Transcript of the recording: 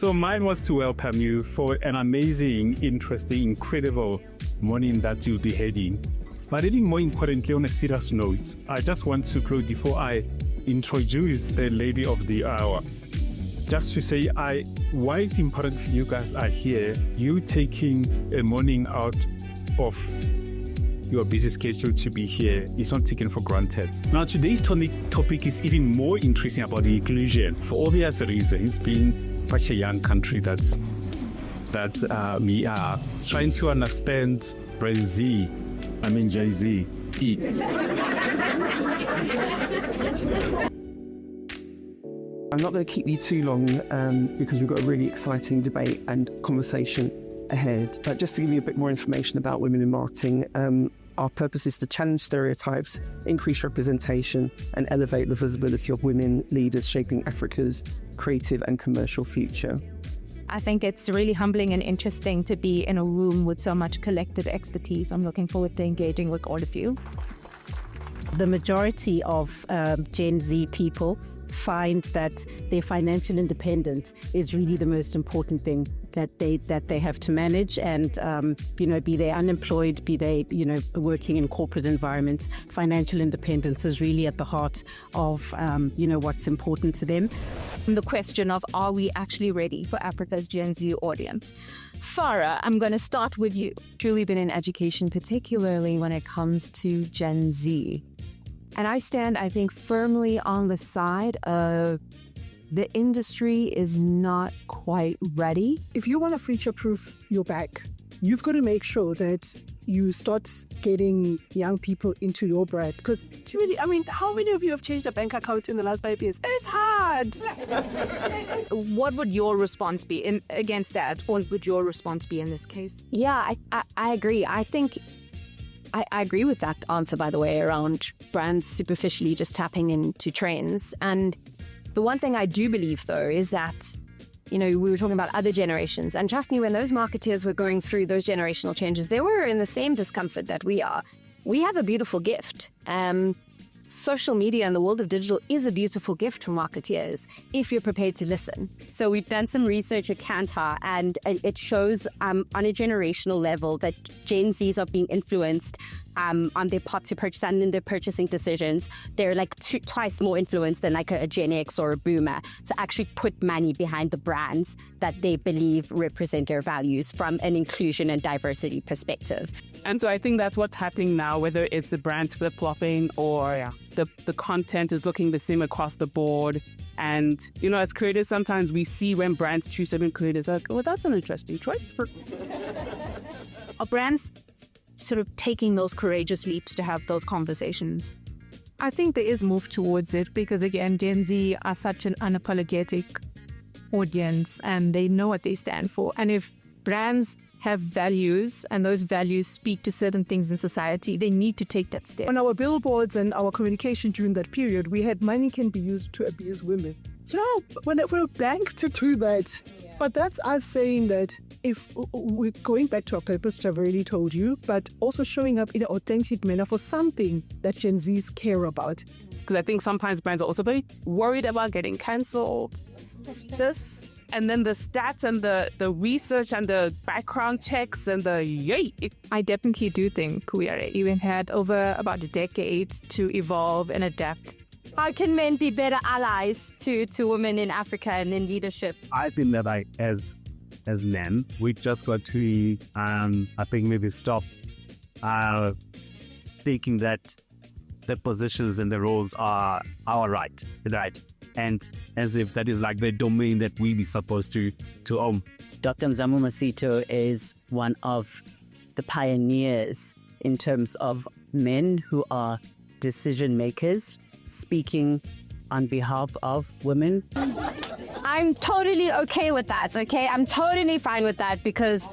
So mine was to welcome you for an amazing, interesting, incredible morning that you'll be heading. But I think more importantly, on a serious note, I just want to close before I introduce the lady of the hour. Just to say, why it's important for you guys are here, you taking a morning out of your busy schedule to be here is not taken for granted. Now, today's topic is even more interesting about the inclusion for obvious reasons, being such a young country that we are trying to understand Gen Z. I'm not going to keep you too long because we've got a really exciting debate and conversation ahead. But just to give you a bit more information about women in marketing, our purpose is to challenge stereotypes, increase representation, and elevate the visibility of women leaders shaping Africa's creative and commercial future. I think it's really humbling and interesting to be in a room with so much collective expertise. I'm looking forward to engaging with all of you. The majority of Gen Z people find that their financial independence is really the most important thing that they have to manage, and be they unemployed, be they working in corporate environments, financial independence is really at the heart of what's important to them. The question of, are we actually ready for Africa's Gen Z audience? Farah, I'm going to start with you. Truly been in education, particularly when it comes to Gen Z. And I stand, I think, firmly on the side of the industry is not quite ready. If you want to future-proof your bag, you've got to make sure that you start getting young people into your brand. Because truly, how many of you have changed a bank account in the last 5 years? It's hard. What would your response be against that? What would your response be in this case? Yeah, I agree. I think I agree with that answer, by the way, around brands superficially just tapping into trends. And the one thing I do believe, though, is that, we were talking about other generations. And trust me, when those marketeers were going through those generational changes, they were in the same discomfort that we are. We have a beautiful gift. Social media and the world of digital is a beautiful gift for marketeers if you're prepared to listen. So we've done some research at Kantar, and it shows on a generational level that Gen Zs are being influenced on their part to purchase and in their purchasing decisions. They're like twice more influenced than like a Gen X or a boomer to actually put money behind the brands that they believe represent their values from an inclusion and diversity perspective. And so I think that's what's happening now, whether it's the brands flip-flopping or the content is looking the same across the board. And, as creators, sometimes we see when brands choose certain creators, like, oh, that's an interesting choice. Are brands sort of taking those courageous leaps to have those conversations? I think there is move towards it because, again, Gen Z are such an unapologetic audience and they know what they stand for. And if brands have values and those values speak to certain things in society, they need to take that step. On our billboards and our communication during that period, we had money can be used to abuse women. We're a bank to do that. Yeah. But that's us saying that if we're going back to our purpose, which I've already told you, but also showing up in an authentic manner for something that Gen Zs care about. Because I think sometimes brands are also very worried about getting cancelled. And then the stats and the research and the background checks and I definitely do think we are even had over about a decade to evolve and adapt. How can men be better allies to women in Africa and in leadership? I think that as men, we just got to, I think maybe stop thinking that the positions and the roles are our right? And as if that is like the domain that we be supposed to own. Dr. Mzamu Masito is one of the pioneers in terms of men who are decision makers speaking on behalf of women. I'm totally okay with that, okay? I'm totally fine with that because